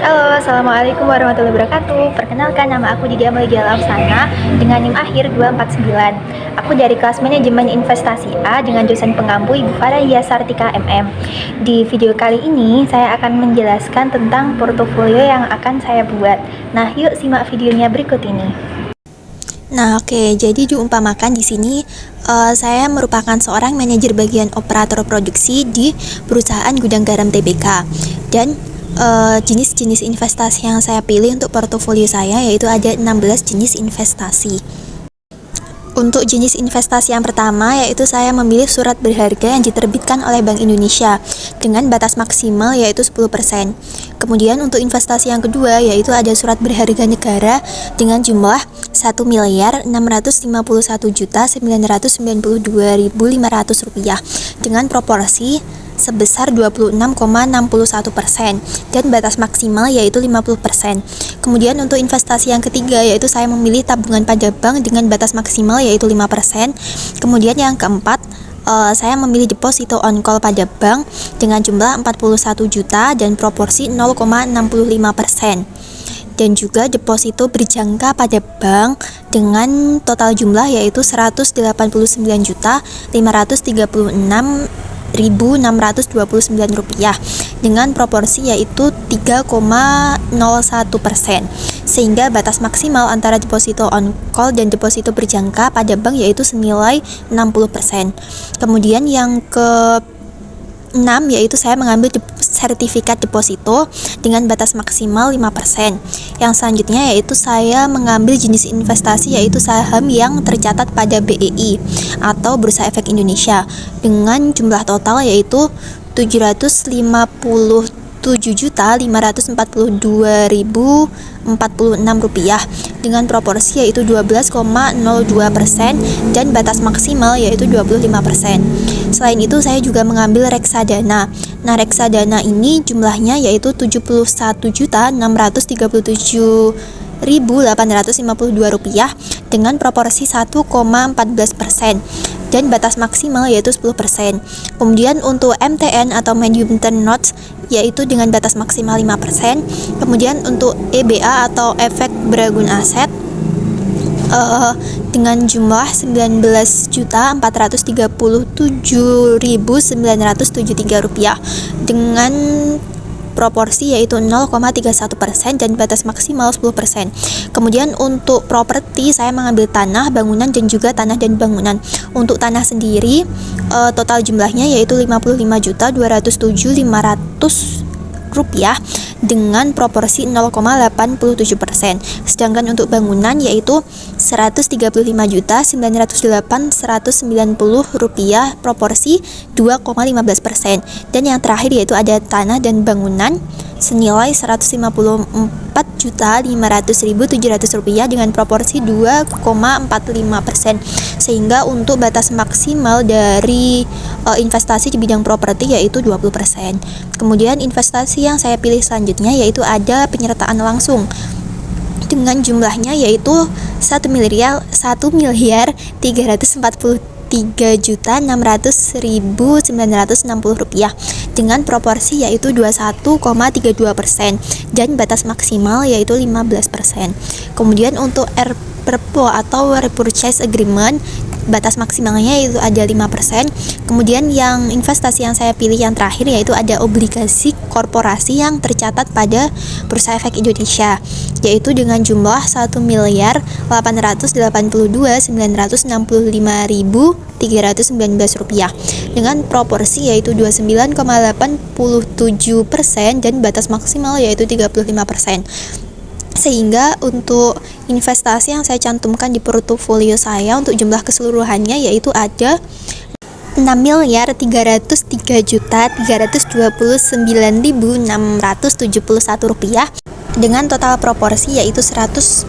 Halo, Assalamualaikum warahmatullahi wabarakatuh. Perkenalkan, nama aku Didia Meligia Lamsana dengan NIM akhir 249. Aku dari kelas manajemen investasi A dengan dosen pengampu Ibu Farahia Sartika MM. Di video kali ini, saya akan menjelaskan tentang portofolio yang akan saya buat. Nah, yuk simak videonya berikut ini. Nah, oke, jadi diumpamakan di sini saya merupakan seorang manajer bagian operator produksi di perusahaan gudang garam TBK. Dan jenis-jenis investasi yang saya pilih untuk portofolio saya yaitu ada 16 jenis investasi. Untuk jenis investasi yang pertama yaitu saya memilih surat berharga yang diterbitkan oleh Bank Indonesia dengan batas maksimal yaitu 10%. Kemudian untuk investasi yang kedua yaitu ada surat berharga negara dengan jumlah 1.651.992.500 rupiah dengan proporsi sebesar 26,61% dan batas maksimal yaitu 50%. Kemudian untuk investasi yang ketiga yaitu saya memilih tabungan pada bank dengan batas maksimal yaitu 5%. Kemudian yang keempat saya memilih deposito on call pada bank dengan jumlah 41 juta dan proporsi 0,65%. Dan juga deposito berjangka pada bank dengan total jumlah yaitu 189.536.629 rupiah dengan proporsi yaitu 3,01%, sehingga batas maksimal antara deposito on call dan deposito berjangka pada bank yaitu senilai 60%. Kemudian yang ke 6 yaitu saya mengambil sertifikat deposito dengan batas maksimal 5%. Yang selanjutnya yaitu saya mengambil jenis investasi yaitu saham yang tercatat pada BEI atau Bursa Efek Indonesia dengan jumlah total yaitu 757.542.046 rupiah dengan proporsi yaitu 12,02% dan batas maksimal yaitu 25%. Selain itu saya juga mengambil reksadana. Nah, reksadana ini jumlahnya yaitu 71.637.852 rupiah dengan proporsi 1,14% dan batas maksimal yaitu 10%. Kemudian untuk MTN atau medium term notes yaitu dengan batas maksimal 5%. Kemudian untuk EBA atau efek beragun aset dengan jumlah 19.437.973 rupiah dengan proporsi yaitu 0,31% dan batas maksimal 10%. Kemudian untuk properti saya mengambil tanah, bangunan dan juga tanah dan bangunan. Untuk tanah sendiri total jumlahnya yaitu 55.207.500 rupiah dengan proporsi 0,87%. Sedangkan untuk bangunan yaitu 135.908.190 rupiah proporsi 2,15%. Dan yang terakhir yaitu ada tanah dan bangunan senilai 154.500.700 rupiah dengan proporsi 2,45%. Sehingga untuk batas maksimal dari investasi di bidang properti yaitu 20%. Kemudian investasi yang saya pilih selanjutnya yaitu ada penyertaan langsung dengan jumlahnya yaitu 1.343.600.960 rupiah dengan proporsi yaitu 21,32% dan batas maksimal yaitu 15%. Kemudian untuk RPRPO atau Repurchase Agreement batas maksimalnya yaitu ada 5%. Kemudian yang investasi yang saya pilih yang terakhir yaitu ada obligasi korporasi yang tercatat pada Bursa Efek Indonesia yaitu dengan jumlah 1.482.965.319 rupiah dengan proporsi yaitu 29,87% dan batas maksimal yaitu 35%. Sehingga untuk investasi yang saya cantumkan di portofolio saya untuk jumlah keseluruhannya yaitu ada 6.303.329.671 rupiah dengan total proporsi yaitu 100%.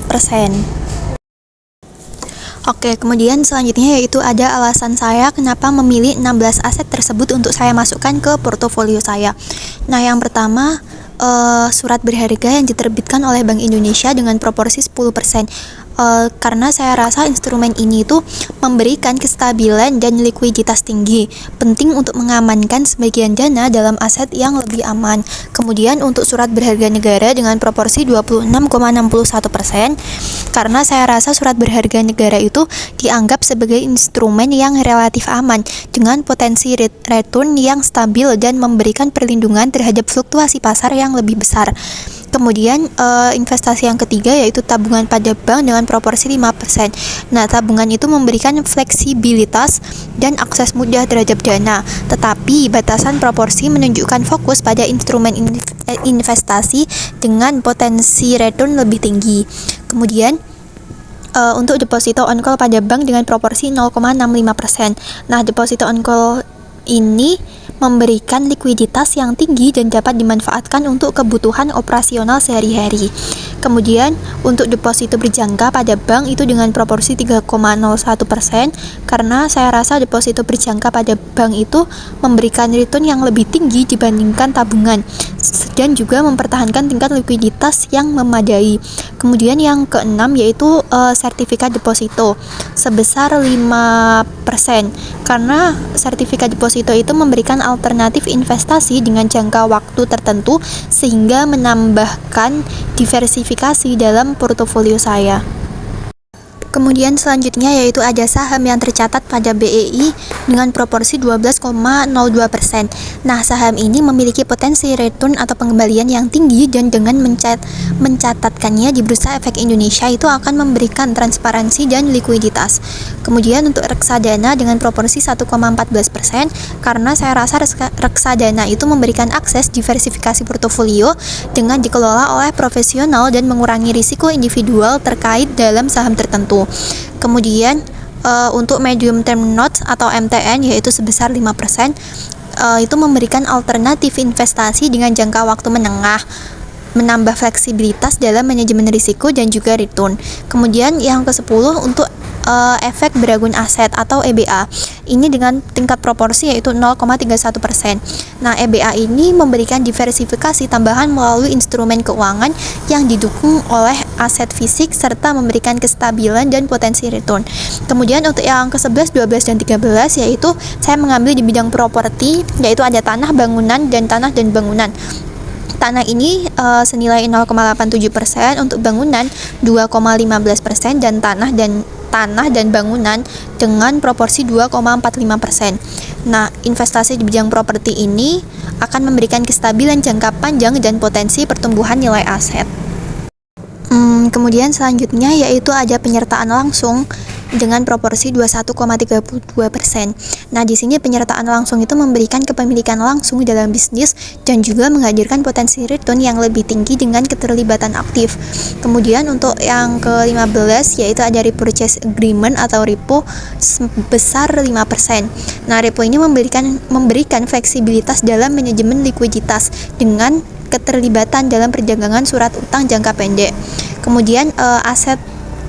Oke, kemudian selanjutnya yaitu ada alasan saya kenapa memilih 16 aset tersebut untuk saya masukkan ke portofolio saya. Nah, yang pertama surat berharga yang diterbitkan oleh Bank Indonesia dengan proporsi 10%. karena saya rasa instrumen ini itu memberikan kestabilan dan likuiditas tinggi, penting untuk mengamankan sebagian dana dalam aset yang lebih aman. Kemudian untuk surat berharga negara dengan proporsi 26,61%, karena saya rasa surat berharga negara itu dianggap sebagai instrumen yang relatif aman dengan potensi return yang stabil dan memberikan perlindungan terhadap fluktuasi pasar yang lebih besar. Kemudian investasi yang ketiga yaitu tabungan pada bank dengan proporsi 5%. Nah, tabungan itu memberikan fleksibilitas dan akses mudah terhadap dana, tetapi batasan proporsi menunjukkan fokus pada instrumen investasi dengan potensi return lebih tinggi. Kemudian untuk deposito on call pada bank dengan proporsi 0,65%. Nah, deposito on call ini memberikan likuiditas yang tinggi dan dapat dimanfaatkan untuk kebutuhan operasional sehari-hari. Kemudian untuk deposito berjangka pada bank itu dengan proporsi 3,01%, karena saya rasa deposito berjangka pada bank itu memberikan return yang lebih tinggi dibandingkan tabungan dan juga mempertahankan tingkat likuiditas yang memadai. Kemudian yang keenam yaitu sertifikat deposito sebesar 5%, karena sertifikat deposito itu memberikan alternatif investasi dengan jangka waktu tertentu sehingga menambahkan diversifikasi dalam portofolio saya. Kemudian selanjutnya yaitu ada saham yang tercatat pada BEI dengan proporsi 12,02%. Nah, saham ini memiliki potensi return atau pengembalian yang tinggi dan dengan mencatatkannya di Bursa Efek Indonesia itu akan memberikan transparansi dan likuiditas. Kemudian untuk reksadana dengan proporsi 1,14%, karena saya rasa reksadana itu memberikan akses diversifikasi portofolio dengan dikelola oleh profesional dan mengurangi risiko individual terkait dalam saham tertentu. Kemudian untuk medium term notes atau MTN yaitu sebesar 5%, itu memberikan alternatif investasi dengan jangka waktu menengah, menambah fleksibilitas dalam manajemen risiko dan juga return. Kemudian yang ke-10 untuk efek beragun aset atau EBA. Ini dengan tingkat proporsi yaitu 0,31%. Nah, EBA ini memberikan diversifikasi tambahan melalui instrumen keuangan yang didukung oleh aset fisik serta memberikan kestabilan dan potensi return. Kemudian untuk yang ke-11, 12, dan 13 yaitu saya mengambil di bidang properti, yaitu ada tanah, bangunan, dan tanah dan bangunan. Tanah ini senilai 0,87%, untuk bangunan 2,15%, dan tanah dan bangunan dengan proporsi 2,45%. Nah, investasi di bidang properti ini akan memberikan kestabilan jangka panjang dan potensi pertumbuhan nilai aset. Kemudian selanjutnya yaitu ada penyertaan langsung dengan proporsi 21,32%. Nah, di sini penyertaan langsung itu memberikan kepemilikan langsung dalam bisnis dan juga menghadirkan potensi return yang lebih tinggi dengan keterlibatan aktif. Kemudian untuk yang ke-15 yaitu ada repurchase agreement atau repo sebesar 5%. Nah, repo ini memberikan fleksibilitas dalam manajemen likuiditas dengan keterlibatan dalam perdagangan surat utang jangka pendek. Kemudian aset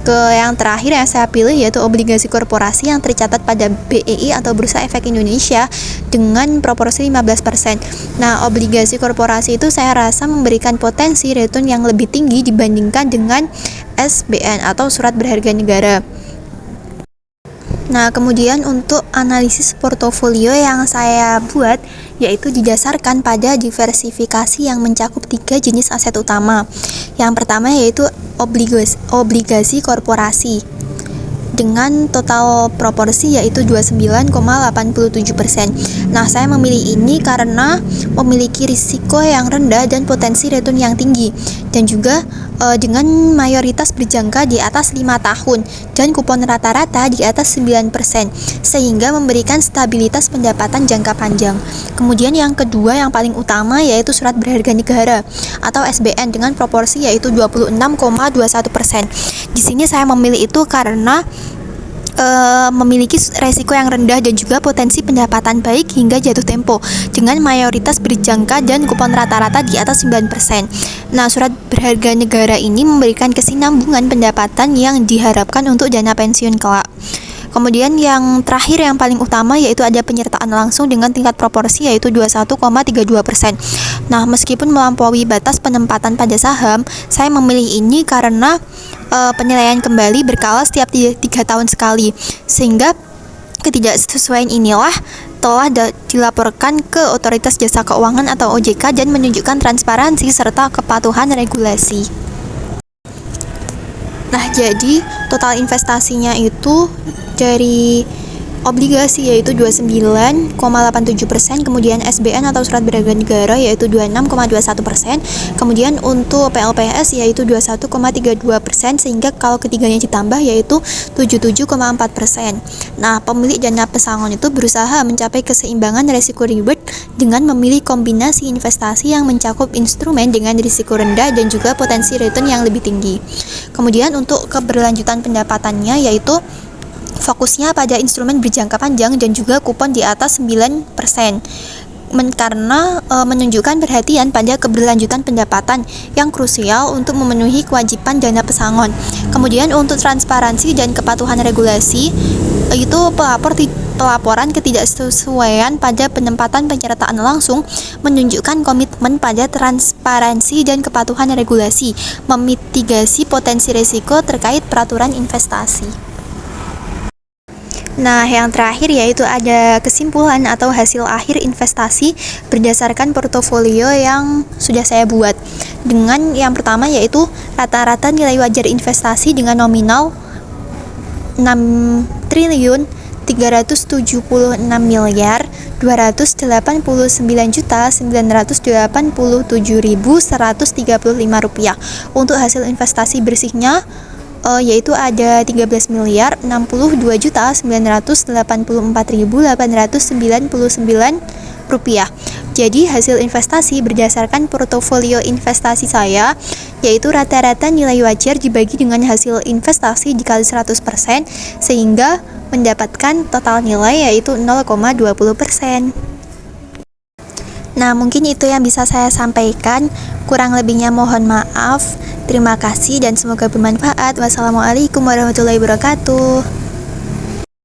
yang terakhir yang saya pilih yaitu obligasi korporasi yang tercatat pada BEI atau Bursa Efek Indonesia dengan proporsi 15%. Nah, obligasi korporasi itu saya rasa memberikan potensi return yang lebih tinggi dibandingkan dengan SBN atau surat berharga negara. Nah, kemudian untuk analisis portofolio yang saya buat yaitu didasarkan pada diversifikasi yang mencakup 3 jenis aset utama. Yang pertama yaitu obligasi korporasi dengan total proporsi yaitu 29,87%. Nah, saya memilih ini karena memiliki risiko yang rendah dan potensi return yang tinggi, dan juga dengan mayoritas berjangka di atas 5 tahun dan kupon rata-rata di atas 9%, sehingga memberikan stabilitas pendapatan jangka panjang. Kemudian yang kedua yang paling utama yaitu surat berharga negara atau SBN dengan proporsi yaitu 26,21%. Di sini saya memilih itu karena memiliki resiko yang rendah dan juga potensi pendapatan baik hingga jatuh tempo dengan mayoritas berjangka dan kupon rata-rata di atas 9%. Nah, surat berharga negara ini memberikan kesinambungan pendapatan yang diharapkan untuk dana pensiun kelak. Kemudian yang terakhir yang paling utama yaitu ada penyertaan langsung dengan tingkat proporsi yaitu 21,32%. Nah, meskipun melampaui batas penempatan pada saham, saya memilih ini karena penilaian kembali berkala setiap 3 tahun sekali, sehingga ketidaksesuaian inilah telah dilaporkan ke Otoritas Jasa Keuangan atau OJK dan menunjukkan transparansi serta kepatuhan regulasi. Nah, jadi total investasinya itu dari obligasi yaitu 29,87%, kemudian SBN atau surat berharga negara yaitu 26,21%, kemudian untuk PLPS yaitu 21,32%, sehingga kalau ketiganya ditambah yaitu 77,4%. Nah, pemilik dana pesangon itu berusaha mencapai keseimbangan resiko reward dengan memilih kombinasi investasi yang mencakup instrumen dengan risiko rendah dan juga potensi return yang lebih tinggi. Kemudian untuk keberlanjutan pendapatannya yaitu fokusnya pada instrumen berjangka panjang dan juga kupon di atas 9%, karena menunjukkan perhatian pada keberlanjutan pendapatan yang krusial untuk memenuhi kewajiban dana pesangon. Kemudian untuk transparansi dan kepatuhan regulasi, itu pelaporan ketidaksesuaian pada penempatan penyertaan langsung menunjukkan komitmen pada transparansi dan kepatuhan regulasi, memitigasi potensi risiko terkait peraturan investasi. Nah, yang terakhir yaitu ada kesimpulan atau hasil akhir investasi berdasarkan portofolio yang sudah saya buat. Dengan yang pertama yaitu rata-rata nilai wajar investasi dengan nominal 6.379.989.135 rupiah. Untuk hasil investasi bersihnya yaitu ada 13.962.984.899 rupiah. Jadi hasil investasi berdasarkan portofolio investasi saya yaitu rata-rata nilai wajar dibagi dengan hasil investasi dikali 100%, sehingga mendapatkan total nilai yaitu 0,20%. Nah, mungkin itu yang bisa saya sampaikan. Kurang lebihnya mohon maaf. Terima kasih dan semoga bermanfaat. Wassalamualaikum warahmatullahi wabarakatuh.